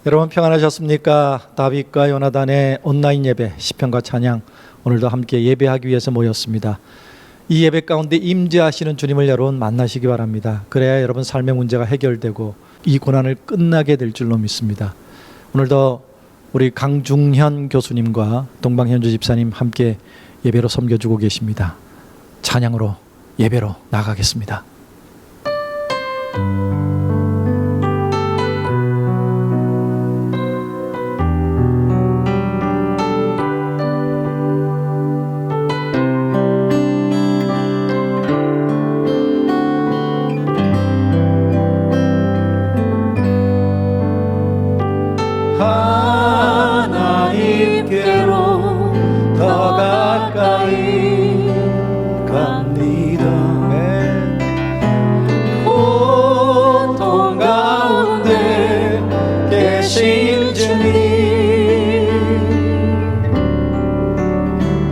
여러분 평안하셨습니까? 다윗과 요나단의 온라인 예배, 시편과 찬양, 오늘도 함께 예배하기 위해서 모였습니다. 이 예배 가운데 임재하시는 주님을 여러분 만나시기 바랍니다. 그래야 여러분 삶의 문제가 해결되고 이 고난을 끝나게 될 줄로 믿습니다. 오늘도 우리 강중현 교수님과 동방현주 집사님 함께 예배로 섬겨주고 계십니다. 찬양으로 예배로 나가겠습니다. 하나님께로 더 가까이 갑니다. 고통 가운데 계신 주님,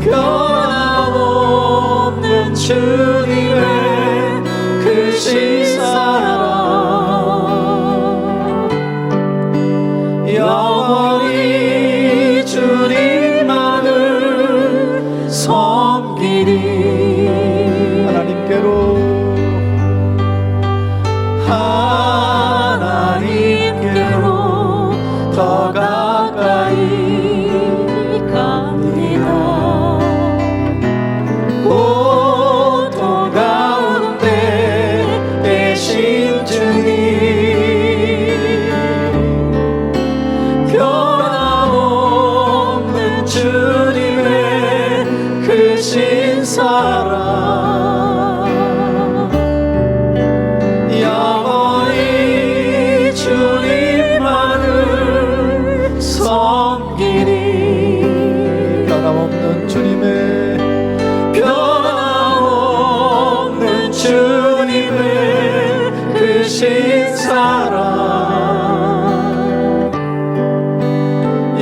변함없는 주님의 크신 사랑, 영원히 주님만을 섬기리. 하나님께로 더 가까이 갑니다. 고통 가운데 계신 주님, 변함없는 주님의 크신 사랑, 영원히 주님만을 섬기리. 변함없는 변함없는 주님의 크신 사랑,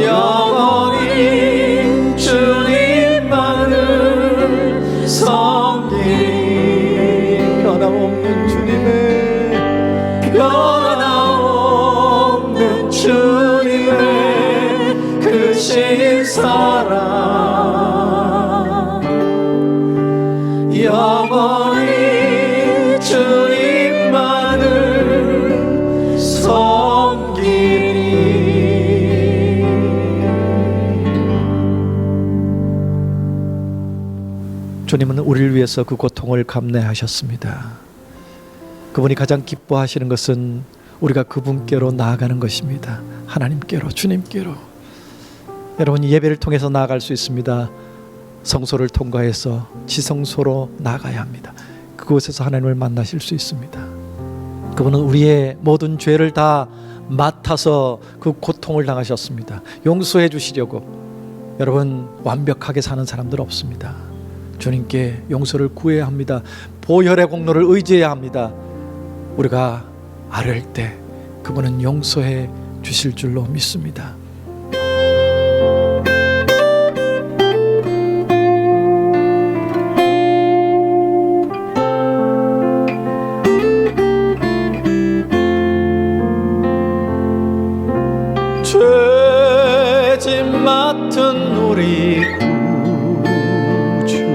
영원히 주님만을 섬기리. 변함없는 변함없는 주님의 크신 사랑, 영원히 주님만을 섬기리. 주님은 우리를 위해서 그 고통을 감내하셨습니다. 그분이 가장 기뻐하시는 것은 우리가 그분께로 나아가는 것입니다. 하나님께로, 주님께로. 여러분, 예배를 통해서 나아갈 수 있습니다. 성소를 통과해서 지성소로 나가야 합니다. 그곳에서 하나님을 만나실 수 있습니다. 그분은 우리의 모든 죄를 다 맡아서 그 고통을 당하셨습니다. 용서해 주시려고. 여러분, 완벽하게 사는 사람들 없습니다. 주님께 용서를 구해야 합니다. 보혈의 공로를 의지해야 합니다. 우리가 아뢰을 때 그분은 용서해 주실 줄로 믿습니다. 죄짐 맡은 우리 구주,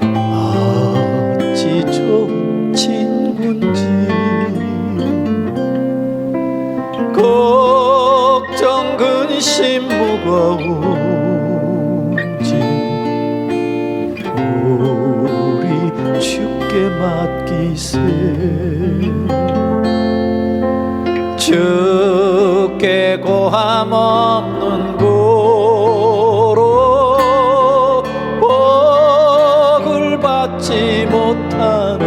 어찌 좋은 친구인지, 걱정 근심 무거운지 우리 주께 맡기세. 주께 고함 없는 고로 복을 받지 못하네.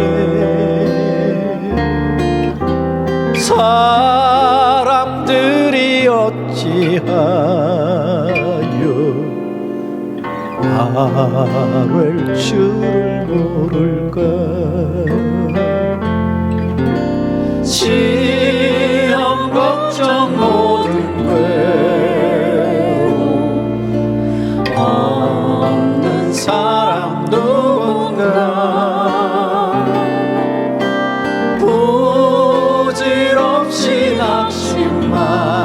사람들이 어찌하여 아뢰 줄을 모를까. 시험 걱정 모든 괴로움 없는 사람 누군가. 부질없이 낙심만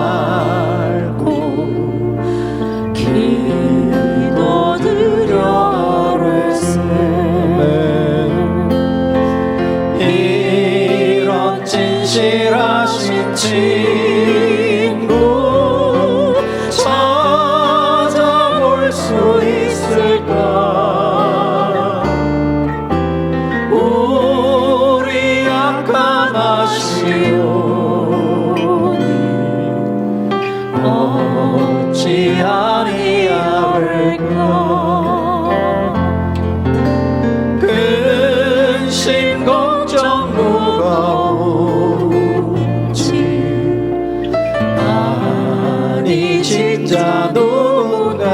진짜 누군가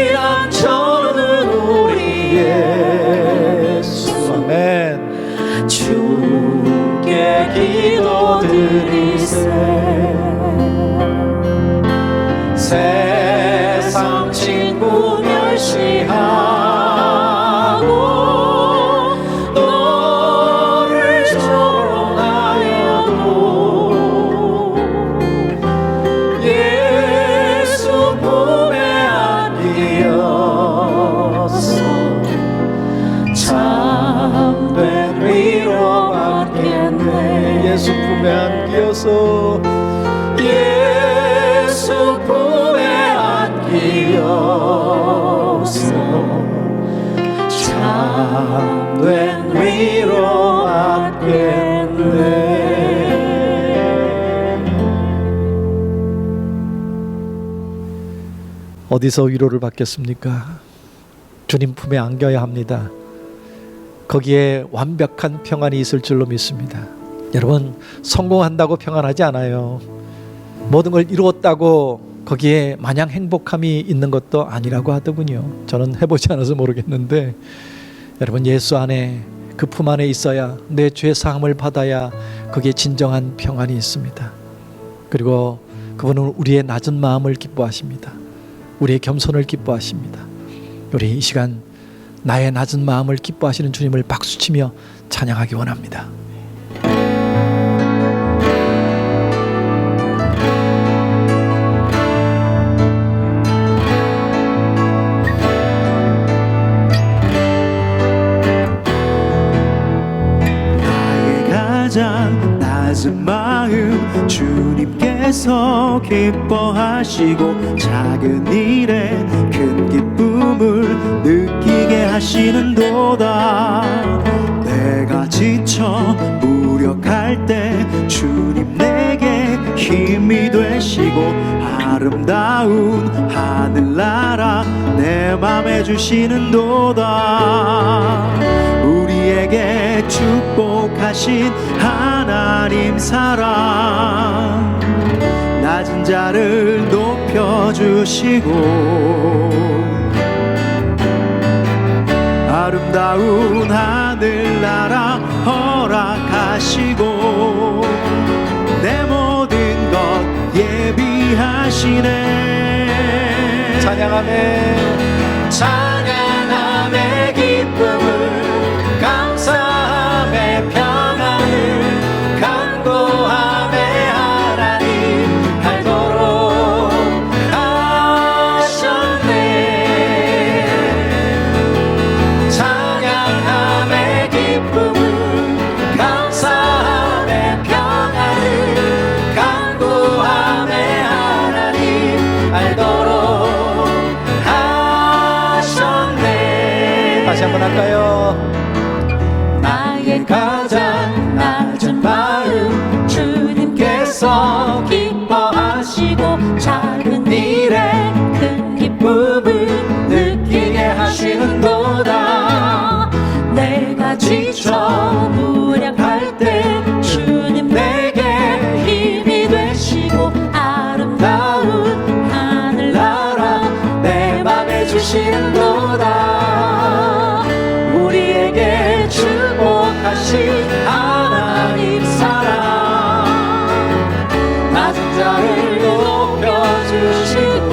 피난처는 우리 예수 아멘. 주께 기도드리세 세상 친구 멸시하고 너를 조롱하여도 예수 품에 안기었어 참된 위로받겠네 예수 품에 안기어서 예수 품에 안기어서 참된 위로 받겠네. 어디서 위로를 받겠습니까? 주님 품에 안겨야 합니다. 거기에 완벽한 평안이 있을 줄로 믿습니다. 여러분, 성공한다고 평안하지 않아요. 모든 걸 이루었다고 거기에 마냥 행복함이 있는 것도 아니라고 하더군요. 저는 해보지 않아서 모르겠는데, 여러분, 예수 안에 그 품 안에 있어야, 내 죄 사함을 받아야 거기에 진정한 평안이 있습니다. 그리고 그분은 우리의 낮은 마음을 기뻐하십니다. 우리의 겸손을 기뻐하십니다. 우리 이 시간 나의 낮은 마음을 기뻐하시는 주님을 박수치며 찬양하기 원합니다. 가장 낮은 마음 주님께서 기뻐하시고 작은 일에 큰 기쁨을 느끼게 하시는도다 내가 지쳐 무력할 때 주님 내게 힘이 되시고 아름다운 하늘나라 내 맘에 주시는도다 우리에게 축복하신 하나님 사랑 낮은 자를 높여주시고 아름다운 하늘나라 허락하시고 내 모든 것 예비하시네 찬양하네. 찬양함의 기쁨을 감사함의 평안을 간구함의 하나님 알도록 하셨네 찬양함의 기쁨을 감사함의 평안을 간구함의 하나님 알도록 하셨네 다시 한번 할까요? 나의 가장 낮은 마음 주님께서 기뻐하시고 작은 일에 큰 기쁨을 느끼게 하시는도다 내가 지쳐 무력할 때 주님 내게 힘이 되시고 아름다운 하늘나라 내 맘에 주시는도다 우리에게 축복하신 하나님 사랑 낮은 자를 높여주시고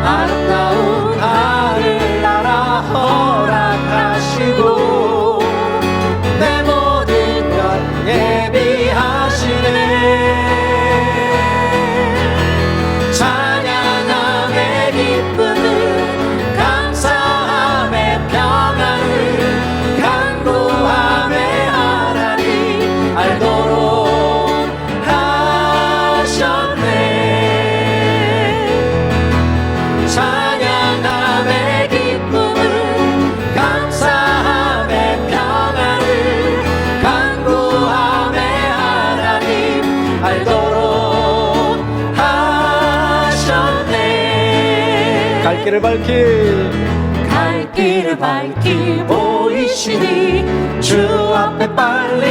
아름다운 하늘나라 허락하시고 내 모든 것 예비하시네 찬양함의 기쁨을 감사함의 평안을 간구함의 하나님 알도록 하셨네 찬양함의 기쁨을 감사함의 평안을 간구함의 하나님 알도록 하셨네 갈 길을 갈 길을 밝히 보이시니 주 앞에 빨리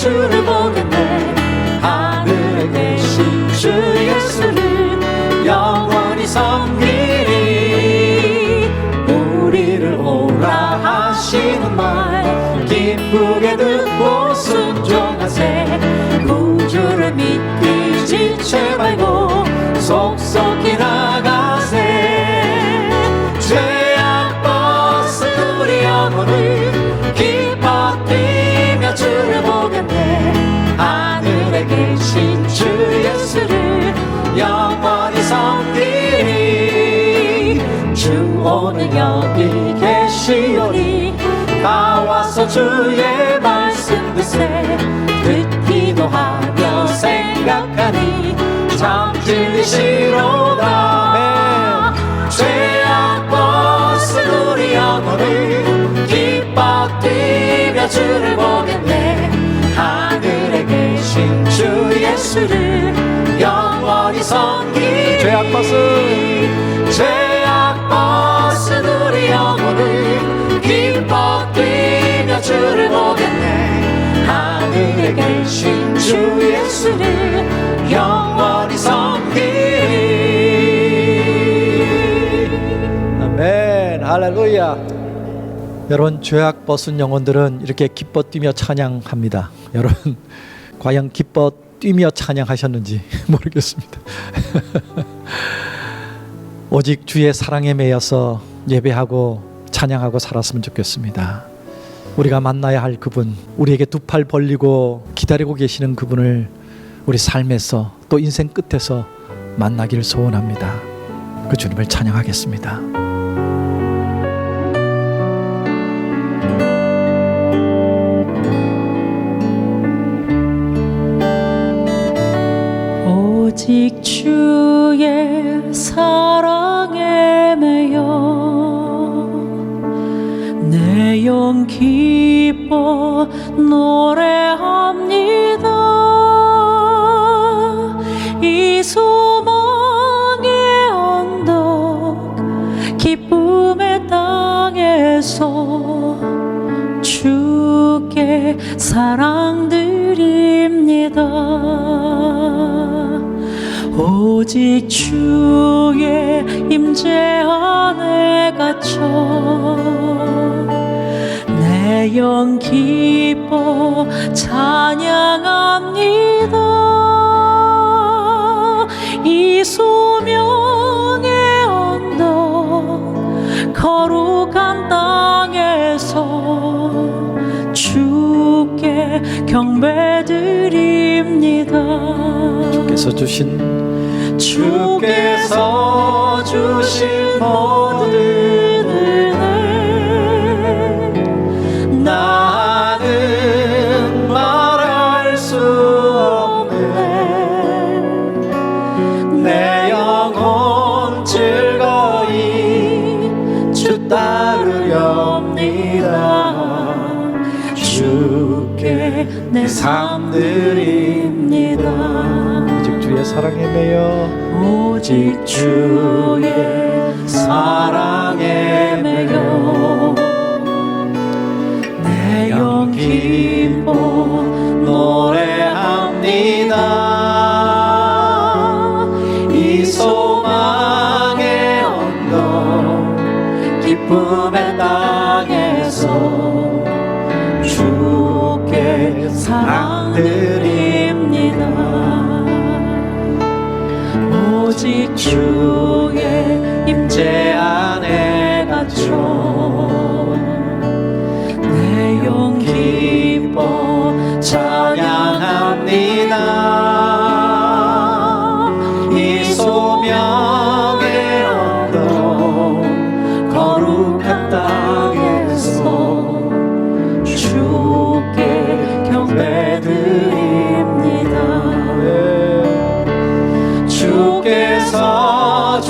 주를 보겠네. 하늘에 계신 주 예수를 영원히 섬기리. 우리를 오라 하시는 말 기쁘게 듣고 순종하세. 구주를 믿기 지체 말고 속속히 나가세. 죄악 벗은 우리 영혼을 기뻐 뛰며 주를 보겠네. 하늘에 계신 주 예수를 영원히 섬기리. 주 오늘 여기 계시오니 다 와서 주의 말씀 듣세. 듣기도 하며 생각하니 참 진리시로다. 죄악 벗은 우리 영혼을 기뻐 뛰며 주를 보겠네. 하늘에 계신 주 예수를 영원히 섬기리. 죄악 벗은 우리 영혼을 기뻐 뛰며 주를 보겠네. 하늘에 계신 주 예수를 영원히 섬기리. 아멘. 할렐루야. 여러분, 죄악 벗은 영혼들은 이렇게 기뻐 뛰며 찬양합니다. 여러분, 과연 기뻐 뛰며 찬양하셨는지 모르겠습니다. 오직 주의 사랑에 매여서 예배하고 찬양하고 살았으면 좋겠습니다. 우리가 만나야 할 그분, 우리에게 두 팔 벌리고 기다리고 계시는 그분을 우리 삶에서 또 인생 끝에서 만나기를 소원합니다. 그 주님을 찬양하겠습니다. 오직 주의 사랑에 매여 내 영 기뻐 노래합니다. 이 소망의 언덕 기쁨의 땅에서 주께 사랑 드립니다. 오직 주의 임재 안에 갇혀 내 영 기뻐 찬양합니다. 이 소명의 언덕 거룩한 땅에서 주께 경배드립니다. 주께서 주신 모든 은혜 나는 말할 수 없네. 내 영혼 즐거이 주 따르렵니다. 주께 내 삶 드립니다. 오직 주의 사랑에 매여 오직 주의 사랑에 매여 내 영 기뻐 노래합니다. 이 소망의 언덕 기쁨의 땅에서 주께 사랑 드립니다. 오직 주의 임재 안에 갇혀 내 영 기뻐 찬양합니다. 이 소명의 언덕 거룩한 땅에서 주께 경배드립니다. 주께서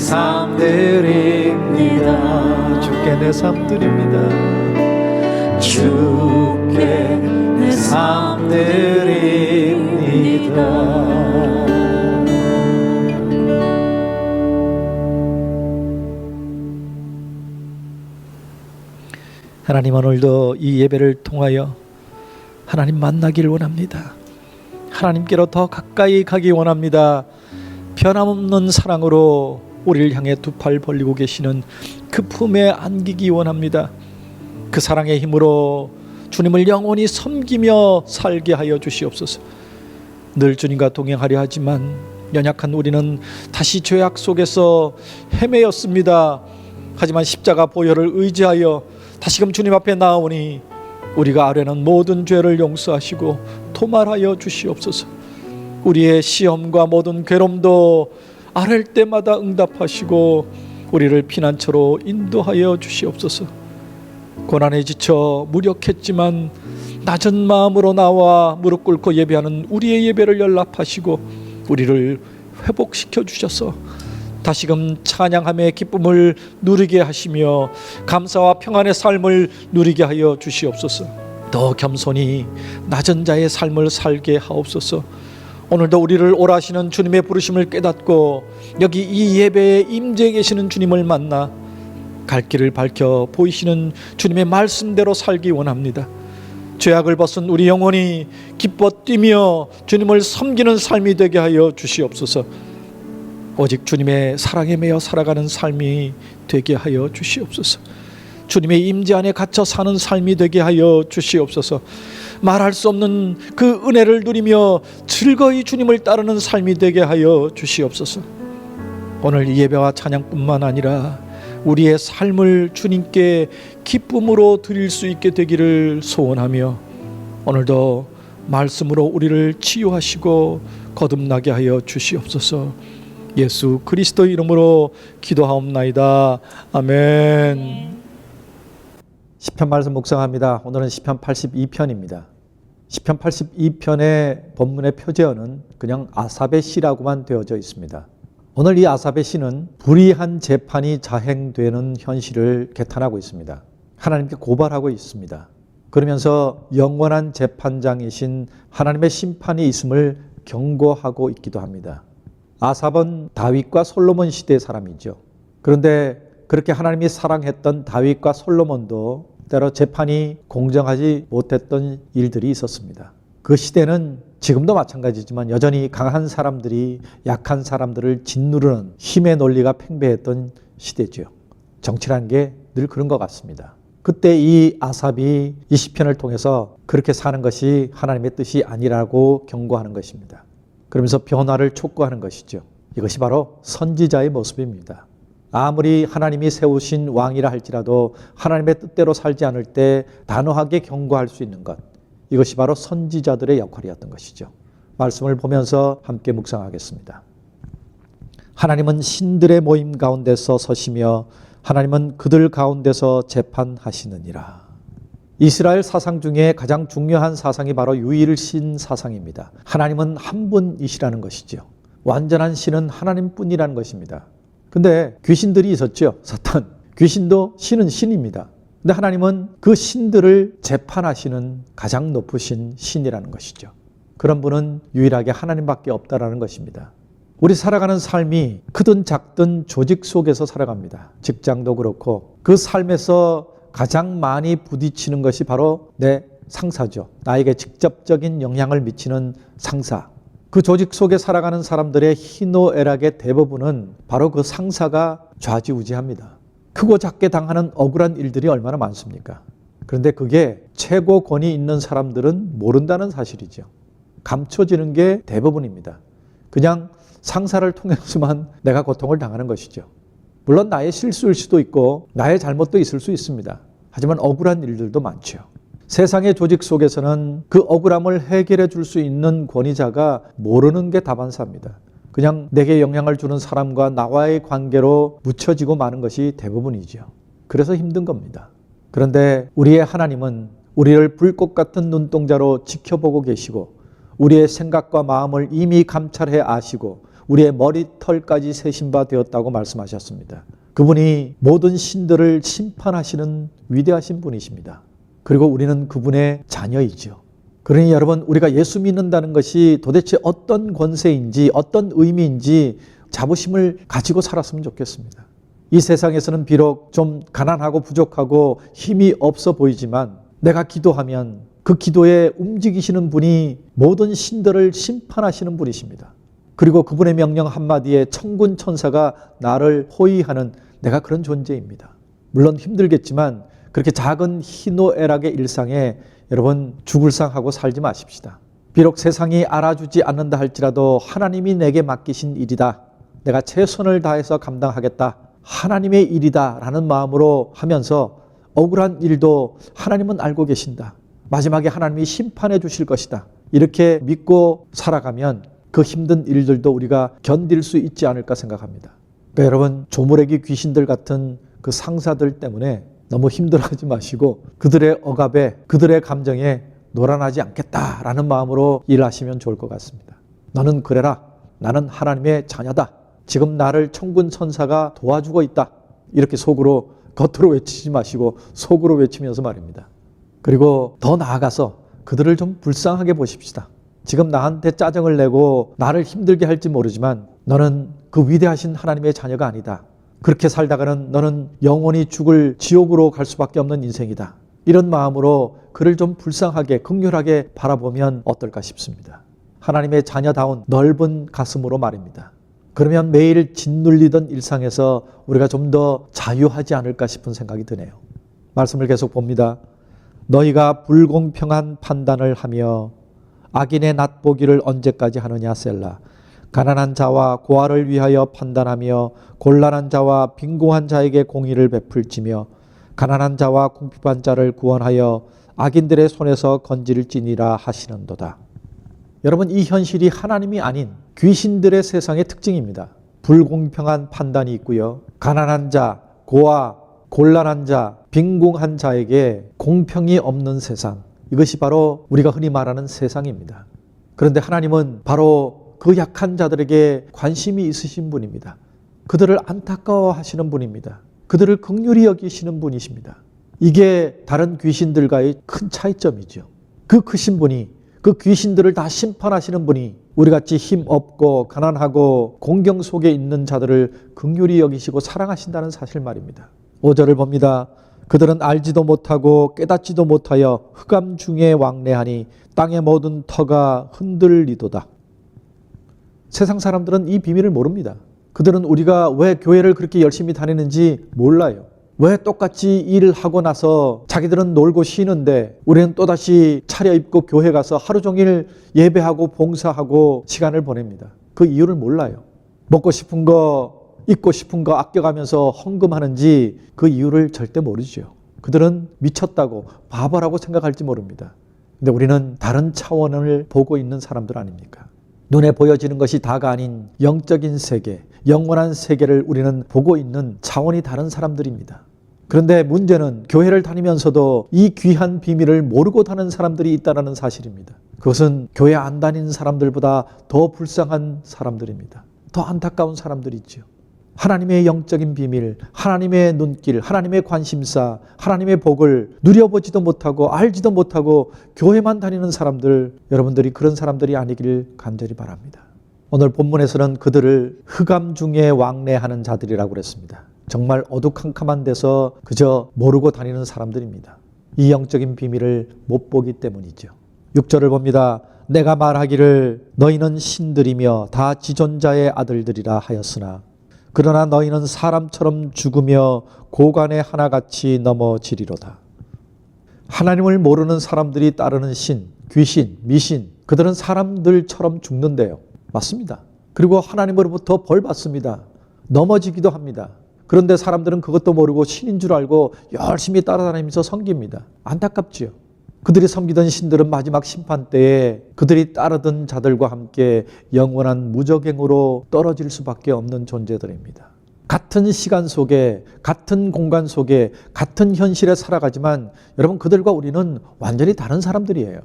삶 드립니다. 주께 내 삶 드립니다. 주께 내 삶 드립니다. 하나님, 오늘도 이 예배를 통하여 하나님 만나길 원합니다. 하나님께로 더 가까이 가기 원합니다. 변함없는 사랑으로 우리를 향해 두 팔 벌리고 계시는 그 품에 안기기 원합니다. 그 사랑의 힘으로 주님을 영원히 섬기며 살게 하여 주시옵소서. 늘 주님과 동행하려 하지만 연약한 우리는 다시 죄악 속에서 헤매였습니다. 하지만 십자가 보혈을 의지하여 다시금 주님 앞에 나오니 우리가 아뢰는 모든 죄를 용서하시고 도말하여 주시옵소서. 우리의 시험과 모든 괴로움도 아랠 때마다 응답하시고 우리를 피난처로 인도하여 주시옵소서. 고난에 지쳐 무력했지만 낮은 마음으로 나와 무릎 꿇고 예배하는 우리의 예배를 연락하시고 우리를 회복시켜 주셔서 다시금 찬양함의 기쁨을 누리게 하시며 감사와 평안의 삶을 누리게 하여 주시옵소서. 더 겸손히 낮은 자의 삶을 살게 하옵소서. 오늘도 우리를 오라시는 주님의 부르심을 깨닫고 여기 이 예배에 임재해 계시는 주님을 만나 갈 길을 밝혀 보이시는 주님의 말씀대로 살기 원합니다. 죄악을 벗은 우리 영혼이 기뻐 뛰며 주님을 섬기는 삶이 되게 하여 주시옵소서. 오직 주님의 사랑에 매여 살아가는 삶이 되게 하여 주시옵소서. 주님의 임재 안에 갇혀 사는 삶이 되게 하여 주시옵소서. 말할 수 없는 그 은혜를 누리며 즐거이 주님을 따르는 삶이 되게 하여 주시옵소서. 오늘 이 예배와 찬양뿐만 아니라 우리의 삶을 주님께 기쁨으로 드릴 수 있게 되기를 소원하며 오늘도 말씀으로 우리를 치유하시고 거듭나게 하여 주시옵소서. 예수 그리스도 이름으로 기도하옵나이다. 아멘. 시편 말씀 묵상합니다. 오늘은 시편 82편입니다. 시편 82편의 본문의 표제어는 그냥 아삽의 시라고만 되어져 있습니다. 오늘 이 아삽의 시는 불의한 재판이 자행되는 현실을 개탄하고 있습니다. 하나님께 고발하고 있습니다. 그러면서 영원한 재판장이신 하나님의 심판이 있음을 경고하고 있기도 합니다. 아삽은 다윗과 솔로몬 시대의 사람이죠. 그런데 그렇게 하나님이 사랑했던 다윗과 솔로몬도 때로 재판이 공정하지 못했던 일들이 있었습니다. 그 시대는 지금도 마찬가지지만 여전히 강한 사람들이 약한 사람들을 짓누르는 힘의 논리가 팽배했던 시대죠. 정치라는 게 늘 그런 것 같습니다. 그때 이 아삽이 이 시편을 통해서 그렇게 사는 것이 하나님의 뜻이 아니라고 경고하는 것입니다. 그러면서 변화를 촉구하는 것이죠. 이것이 바로 선지자의 모습입니다. 아무리 하나님이 세우신 왕이라 할지라도 하나님의 뜻대로 살지 않을 때 단호하게 경고할 수 있는 것, 이것이 바로 선지자들의 역할이었던 것이죠. 말씀을 보면서 함께 묵상하겠습니다. 하나님은 신들의 모임 가운데서 서시며 하나님은 그들 가운데서 재판하시느니라. 이스라엘 사상 중에 가장 중요한 사상이 바로 유일신 사상입니다. 하나님은 한 분이시라는 것이죠. 완전한 신은 하나님뿐이라는 것입니다. 근데 귀신들이 있었죠. 사탄. 귀신도 신은 신입니다. 근데 하나님은 그 신들을 재판하시는 가장 높으신 신이라는 것이죠. 그런 분은 유일하게 하나님밖에 없다라는 것입니다. 우리 살아가는 삶이 크든 작든 조직 속에서 살아갑니다. 직장도 그렇고 그 삶에서 가장 많이 부딪히는 것이 바로 내 상사죠. 나에게 직접적인 영향을 미치는 상사. 그 조직 속에 살아가는 사람들의 희노애락의 대부분은 바로 그 상사가 좌지우지합니다. 크고 작게 당하는 억울한 일들이 얼마나 많습니까? 그런데 그게 최고 권위 있는 사람들은 모른다는 사실이죠. 감춰지는 게 대부분입니다. 그냥 상사를 통해서만 내가 고통을 당하는 것이죠. 물론 나의 실수일 수도 있고 나의 잘못도 있을 수 있습니다. 하지만 억울한 일들도 많죠. 세상의 조직 속에서는 그 억울함을 해결해 줄 수 있는 권위자가 모르는 게 다반사입니다. 그냥 내게 영향을 주는 사람과 나와의 관계로 묻혀지고 마는 것이 대부분이죠. 그래서 힘든 겁니다. 그런데 우리의 하나님은 우리를 불꽃 같은 눈동자로 지켜보고 계시고 우리의 생각과 마음을 이미 감찰해 아시고 우리의 머리털까지 세신 바 되었다고 말씀하셨습니다. 그분이 모든 신들을 심판하시는 위대하신 분이십니다. 그리고 우리는 그분의 자녀이죠. 그러니 여러분, 우리가 예수 믿는다는 것이 도대체 어떤 권세인지 어떤 의미인지 자부심을 가지고 살았으면 좋겠습니다. 이 세상에서는 비록 좀 가난하고 부족하고 힘이 없어 보이지만 내가 기도하면 그 기도에 움직이시는 분이 모든 신들을 심판하시는 분이십니다. 그리고 그분의 명령 한마디에 천군 천사가 나를 호위하는 내가 그런 존재입니다. 물론 힘들겠지만 그렇게 작은 희노애락의 일상에 여러분 죽을 상하고 살지 마십시다. 비록 세상이 알아주지 않는다 할지라도 하나님이 내게 맡기신 일이다. 내가 최선을 다해서 감당하겠다. 하나님의 일이다 라는 마음으로 하면서 억울한 일도 하나님은 알고 계신다. 마지막에 하나님이 심판해 주실 것이다. 이렇게 믿고 살아가면 그 힘든 일들도 우리가 견딜 수 있지 않을까 생각합니다. 그러니까 여러분, 조물애기 귀신들 같은 그 상사들 때문에 너무 힘들어하지 마시고 그들의 억압에 그들의 감정에 놀아나지 않겠다라는 마음으로 일하시면 좋을 것 같습니다. 너는 그래라. 나는 하나님의 자녀다. 지금 나를 천군 천사가 도와주고 있다. 이렇게 속으로, 겉으로 외치지 마시고 속으로 외치면서 말입니다. 그리고 더 나아가서 그들을 좀 불쌍하게 보십시다. 지금 나한테 짜증을 내고 나를 힘들게 할지 모르지만 너는 그 위대하신 하나님의 자녀가 아니다. 그렇게 살다가는 너는 영원히 죽을 지옥으로 갈 수밖에 없는 인생이다. 이런 마음으로 그를 좀 불쌍하게 긍휼하게 바라보면 어떨까 싶습니다. 하나님의 자녀다운 넓은 가슴으로 말입니다. 그러면 매일 짓눌리던 일상에서 우리가 좀 더 자유하지 않을까 싶은 생각이 드네요. 말씀을 계속 봅니다. 너희가 불공평한 판단을 하며 악인의 낫보기를 언제까지 하느냐 셀라. 가난한 자와 고아를 위하여 판단하며 곤란한 자와 빈궁한 자에게 공의를 베풀지며 가난한 자와 궁핍한 자를 구원하여 악인들의 손에서 건질지니라 하시는도다. 여러분, 이 현실이 하나님이 아닌 귀신들의 세상의 특징입니다. 불공평한 판단이 있고요. 가난한 자, 고아, 곤란한 자, 빈궁한 자에게 공평이 없는 세상. 이것이 바로 우리가 흔히 말하는 세상입니다. 그런데 하나님은 바로 그 약한 자들에게 관심이 있으신 분입니다. 그들을 안타까워하시는 분입니다. 그들을 긍휼히 여기시는 분이십니다. 이게 다른 귀신들과의 큰 차이점이죠. 그 크신 분이, 그 귀신들을 다 심판하시는 분이 우리같이 힘없고 가난하고 공경 속에 있는 자들을 긍휼히 여기시고 사랑하신다는 사실 말입니다. 5절을 봅니다. 그들은 알지도 못하고 깨닫지도 못하여 흑암 중에 왕래하니 땅의 모든 터가 흔들리도다. 세상 사람들은 이 비밀을 모릅니다. 그들은 우리가 왜 교회를 그렇게 열심히 다니는지 몰라요. 왜 똑같이 일을 하고 나서 자기들은 놀고 쉬는데 우리는 또다시 차려입고 교회 가서 하루 종일 예배하고 봉사하고 시간을 보냅니다. 그 이유를 몰라요. 먹고 싶은 거, 입고 싶은 거 아껴가면서 헌금하는지 그 이유를 절대 모르죠. 그들은 미쳤다고, 바보라고 생각할지 모릅니다. 근데 우리는 다른 차원을 보고 있는 사람들 아닙니까? 눈에 보여지는 것이 다가 아닌 영적인 세계, 영원한 세계를 우리는 보고 있는 차원이 다른 사람들입니다. 그런데 문제는 교회를 다니면서도 이 귀한 비밀을 모르고 다니는 사람들이 있다는 사실입니다. 그것은 교회 안 다니는 사람들보다 더 불쌍한 사람들입니다. 더 안타까운 사람들이죠. 하나님의 영적인 비밀, 하나님의 눈길, 하나님의 관심사, 하나님의 복을 누려보지도 못하고 알지도 못하고 교회만 다니는 사람들, 여러분들이 그런 사람들이 아니길 간절히 바랍니다. 오늘 본문에서는 그들을 흑암 중에 왕래하는 자들이라고 그랬습니다. 정말 어두컴컴한 데서 그저 모르고 다니는 사람들입니다. 이 영적인 비밀을 못 보기 때문이죠. 6절을 봅니다. 내가 말하기를 너희는 신들이며 다 지존자의 아들들이라 하였으나 그러나 너희는 사람처럼 죽으며 고관에 하나같이 넘어지리로다. 하나님을 모르는 사람들이 따르는 신, 귀신, 미신, 그들은 사람들처럼 죽는데요. 맞습니다. 그리고 하나님으로부터 벌 받습니다. 넘어지기도 합니다. 그런데 사람들은 그것도 모르고 신인 줄 알고 열심히 따라다니면서 섬깁니다. 안타깝지요. 그들이 섬기던 신들은 마지막 심판 때에 그들이 따르던 자들과 함께 영원한 무저갱으로 떨어질 수밖에 없는 존재들입니다. 같은 시간 속에, 같은 공간 속에, 같은 현실에 살아가지만 여러분, 그들과 우리는 완전히 다른 사람들이에요.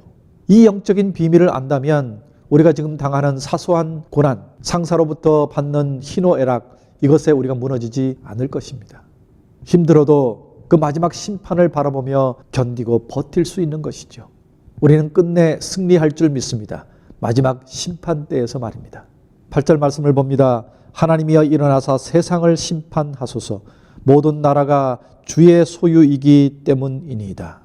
이 영적인 비밀을 안다면 우리가 지금 당하는 사소한 고난, 상사로부터 받는 희노애락, 이것에 우리가 무너지지 않을 것입니다. 힘들어도 그 마지막 심판을 바라보며 견디고 버틸 수 있는 것이죠. 우리는 끝내 승리할 줄 믿습니다. 마지막 심판 때에서 말입니다. 8절 말씀을 봅니다. 하나님이여 일어나사 세상을 심판하소서. 모든 나라가 주의 소유이기 때문이니이다.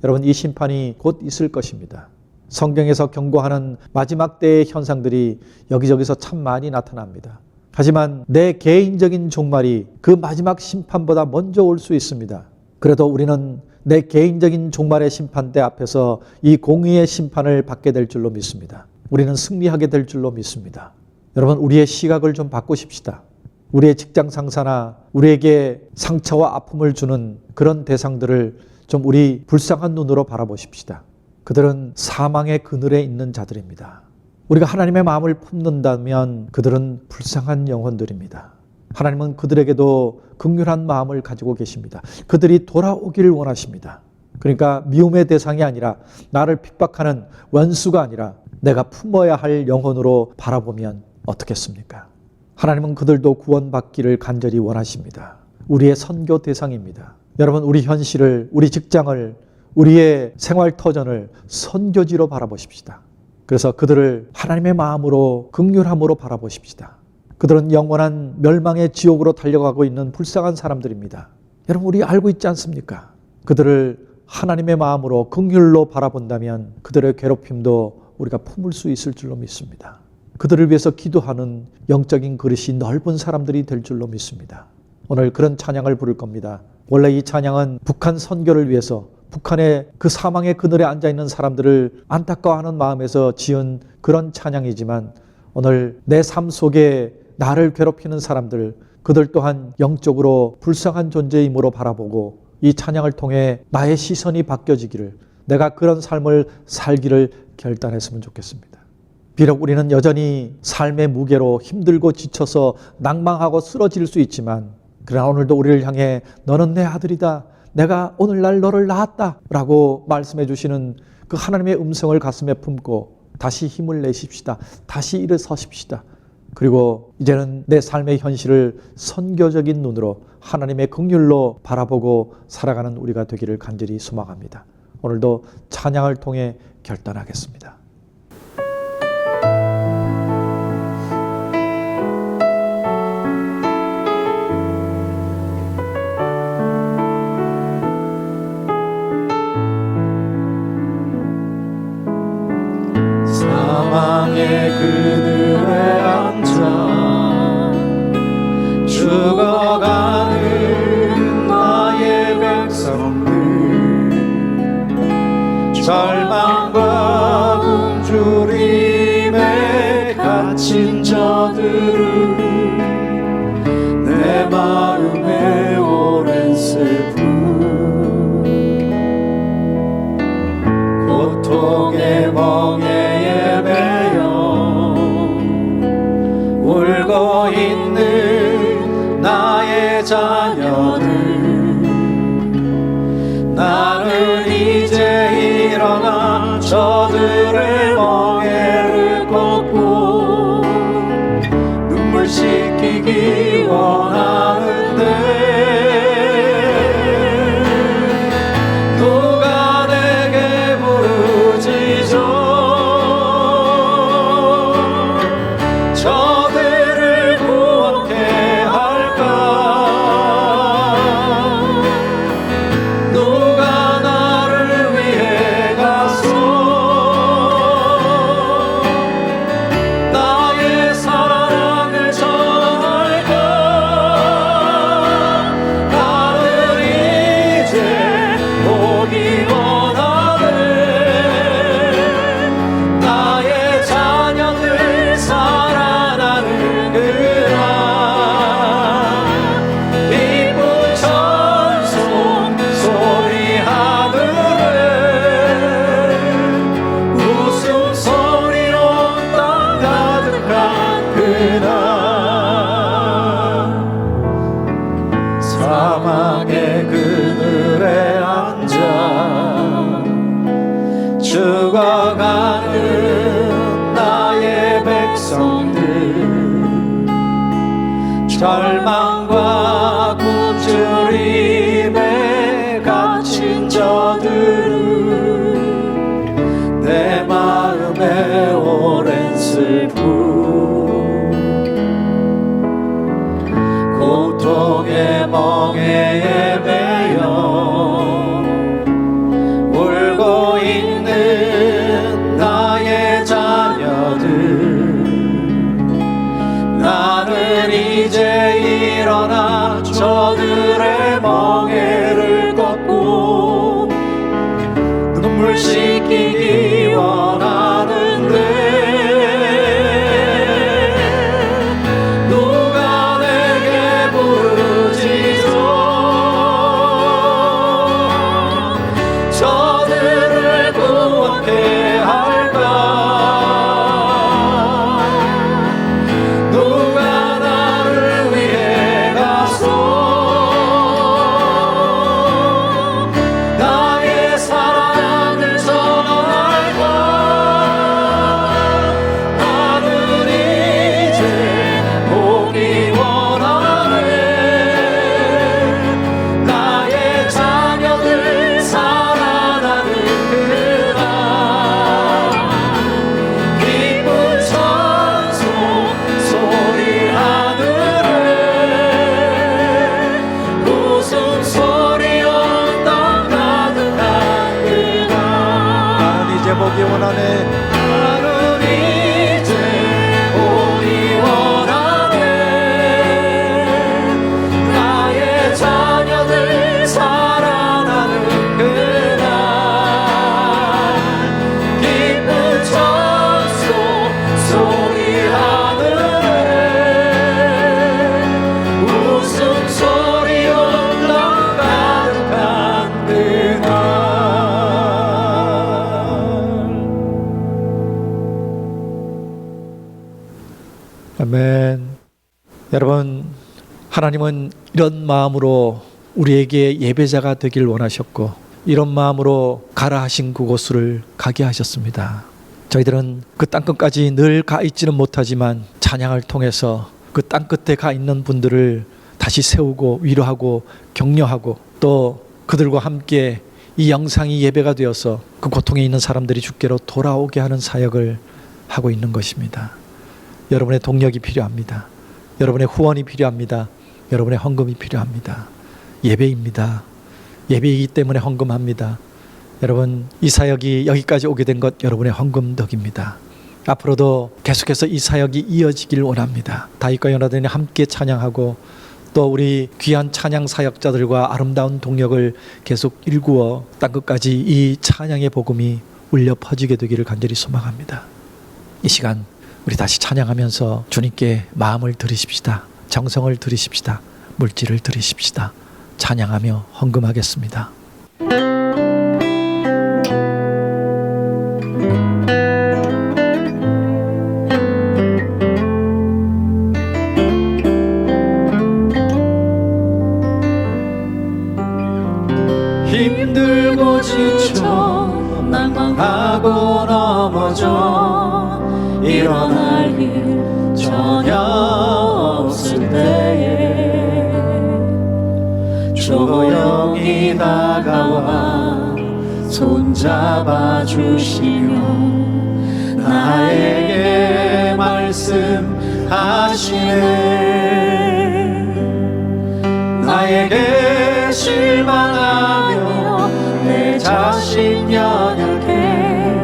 여러분, 이 심판이 곧 있을 것입니다. 성경에서 경고하는 마지막 때의 현상들이 여기저기서 참 많이 나타납니다. 하지만 내 개인적인 종말이 그 마지막 심판보다 먼저 올 수 있습니다. 그래도 우리는 내 개인적인 종말의 심판대 앞에서 이 공의의 심판을 받게 될 줄로 믿습니다. 우리는 승리하게 될 줄로 믿습니다. 여러분, 우리의 시각을 좀 바꾸십시다. 우리의 직장 상사나 우리에게 상처와 아픔을 주는 그런 대상들을 좀 우리 불쌍한 눈으로 바라보십시다. 그들은 사망의 그늘에 있는 자들입니다. 우리가 하나님의 마음을 품는다면 그들은 불쌍한 영혼들입니다. 하나님은 그들에게도 긍휼한 마음을 가지고 계십니다. 그들이 돌아오기를 원하십니다. 그러니까 미움의 대상이 아니라, 나를 핍박하는 원수가 아니라 내가 품어야 할 영혼으로 바라보면 어떻겠습니까? 하나님은 그들도 구원받기를 간절히 원하십니다. 우리의 선교 대상입니다. 여러분, 우리 현실을, 우리 직장을, 우리의 생활 터전을 선교지로 바라보십시다. 그래서 그들을 하나님의 마음으로, 긍휼함으로 바라보십시다. 그들은 영원한 멸망의 지옥으로 달려가고 있는 불쌍한 사람들입니다. 여러분, 우리 알고 있지 않습니까? 그들을 하나님의 마음으로 긍휼로 바라본다면 그들의 괴롭힘도 우리가 품을 수 있을 줄로 믿습니다. 그들을 위해서 기도하는 영적인 그릇이 넓은 사람들이 될 줄로 믿습니다. 오늘 그런 찬양을 부를 겁니다. 원래 이 찬양은 북한 선교를 위해서, 북한의 그 사망의 그늘에 앉아있는 사람들을 안타까워하는 마음에서 지은 그런 찬양이지만, 오늘 내 삶 속에 나를 괴롭히는 사람들, 그들 또한 영적으로 불쌍한 존재임으로 바라보고 이 찬양을 통해 나의 시선이 바뀌어지기를, 내가 그런 삶을 살기를 결단했으면 좋겠습니다. 비록 우리는 여전히 삶의 무게로 힘들고 지쳐서 낭망하고 쓰러질 수 있지만, 그러나 오늘도 우리를 향해 너는 내 아들이다, 내가 오늘날 너를 낳았다 라고 말씀해 주시는 그 하나님의 음성을 가슴에 품고 다시 힘을 내십시다. 다시 일어서십시다. 그리고 이제는 내 삶의 현실을 선교적인 눈으로 하나님의 긍휼로 바라보고 살아가는 우리가 되기를 간절히 소망합니다. 오늘도 찬양을 통해 결단하겠습니다. 사망의 그늘에 앉아 죽어가는 나의 백성들, 절망과 굶주림에 갇힌 저들을 내 마음에 오랜 슬픔, 고통의 멍에에 매여 울고 있는 나의 자녀들, 나는 이제 일어나 저들의 멍에를 걷고 눈물 씻기기 원하는데, 누가 내게 부르짖어 저들을 구원케 할까? 누가 나를 위해 가서 나의 사랑을 전할까? 나는 이제 보기 원하네. 나의 자녀들 살아나는 그날 기쁜 찬송 소리 하늘에 웃음소리로 땅 가득한 그날, 사막의 그늘에 앉아 죽어가는 절망과 굶주림에 갇힌 저들은 내 마음에 오랜 슬픔 고통의 멍에에 매여 울고 있는 나의 자녀들 나는 이제 일어나 저들의 멍에를 걷고 눈물 씻기기 원하는데 누가 내게 부르짖어 저들을 구원케 할까 누가 나를 위해 가서 나의 사랑을 전할까 나는 이제 보기 원하네 나의 자녀들 살아나는 그날 기쁜 찬송 소리 하늘에 웃음소리 온 땅 가득한 그날 나는 이제 보기 원하네. 나는 이제 보기 원하네 나의 자녀들 살아나는 그날 기쁜 찬송 소리 하늘에 웃음소리 온 땅 가득한 그날 아멘. 여러분, 하나님은 이런 마음으로 우리에게 예배자가 되길 원하셨고 이런 마음으로 가라 하신 그곳을 가게 하셨습니다. 저희들은 그 땅끝까지 늘 가 있지는 못하지만 찬양을 통해서 그 땅끝에 가 있는 분들을 다시 세우고 위로하고 격려하고 또 그들과 함께 이 영상이 예배가 되어서 그 고통에 있는 사람들이 주께로 돌아오게 하는 사역을 하고 있는 것입니다. 여러분의 동력이 필요합니다. 여러분의 후원이 필요합니다. 여러분의 헌금이 필요합니다. 예배입니다. 예배이기 때문에 헌금합니다. 여러분, 이 사역이 여기까지 오게 된 것 여러분의 헌금 덕입니다. 앞으로도 계속해서 이 사역이 이어지길 원합니다. 다윗과 요나단이 함께 찬양하고 또 우리 귀한 찬양 사역자들과 아름다운 동력을 계속 일구어 땅끝까지 이 찬양의 복음이 울려 퍼지게 되기를 간절히 소망합니다. 이 시간 우리 다시 찬양하면서 주님께 마음을 드리십시다. 정성을 드리십시다. 물질을 드리십시다. 찬양하며 헌금하겠습니다. 힘들고 지쳐 낭망하고 넘어져 일어날 길 전혀 없을 때에 조용히 다가와 손잡아 주시며 나에게 말씀하시네 나에게 실망하며 내 자신 연약해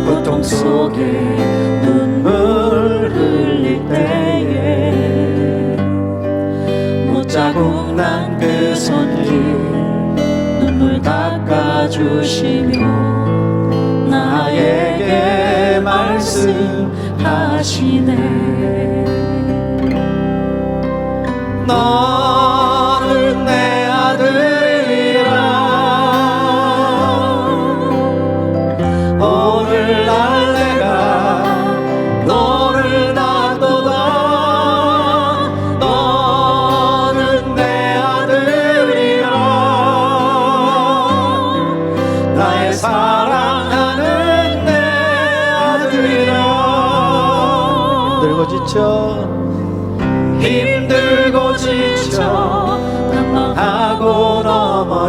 고통 속에 눈물 흘릴 때에 못자국 난 그 손길 눈물 닦아주시며 나에게 말씀하시네 너는 내 아들이라 오늘날 내가 너를 낳도다 너는 내 아들이라 나의 사랑하는 내 아들이라 힘들고 지쳐 힘들고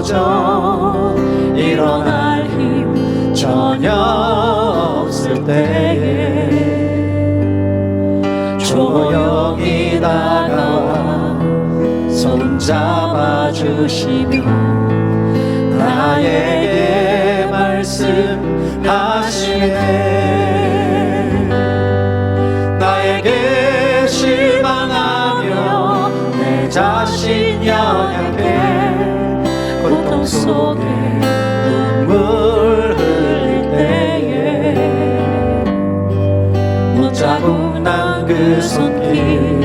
쓰러져 일어날 힘 전혀 없을 때에 조용히 다가와 손잡아 주시며 나에게 말씀하시네. 나에게 실망하며 내 자신 연약해 고통 속에 눈물 흘릴 때에 못자국 난 그 손길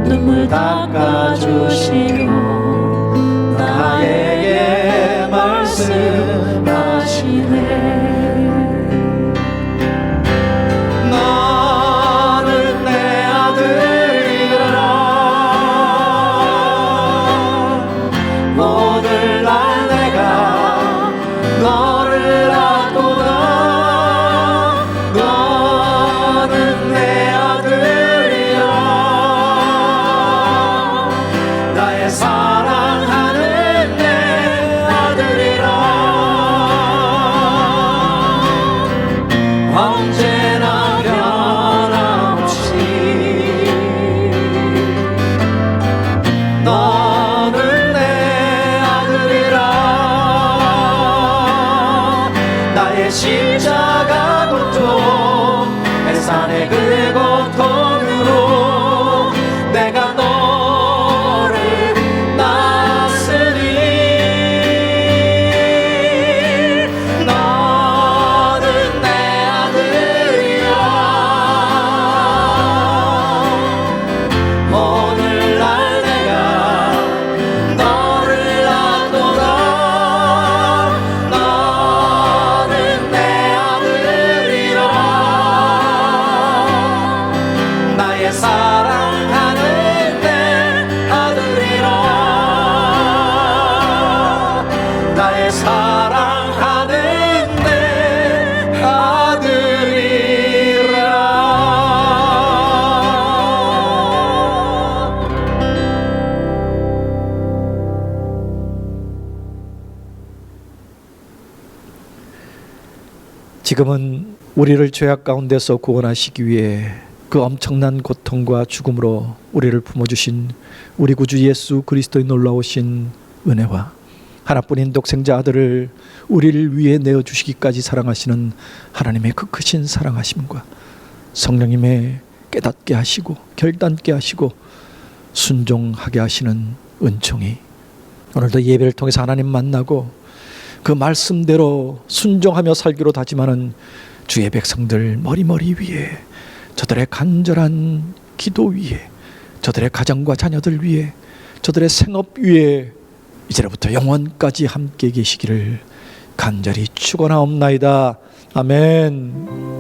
눈물 닦아주시며 나에게 말씀하시네. 너는 내 아들이라 오늘날 내가 너를 안고다. 너는 내 아들이라 나의 사랑하는 내 아들이라 언제나 변함없이 너는 내 아들이라. 나의 십자가 고통 해산의 그 고통으로 내가 너를 낳았으니 너는 내 아들이야. 오늘날 내가 너를 낳고다. 너는 내 아들이라 나의 사랑하는 내 아들이라. 나의 사랑하는 내 아들이라. 지금은 우리를 죄악 가운데서 구원하시기 위해 그 엄청난 고통과 죽음으로 우리를 품어주신 우리 구주 예수 그리스도의 놀라우신 은혜와 하나뿐인 독생자 아들을 우리를 위해 내어주시기까지 사랑하시는 하나님의 그 크신 사랑하심과 성령님의 깨닫게 하시고 결단케 하시고 순종하게 하시는 은총이 오늘도 예배를 통해서 하나님 만나고 그 말씀대로 순종하며 살기로 다짐하는 주의 백성들 머리머리 위에, 저들의 간절한 기도 위에, 저들의 가정과 자녀들 위에, 저들의 생업 위에 이제로부터 영원까지 함께 계시기를 간절히 축원하옵나이다. 아멘.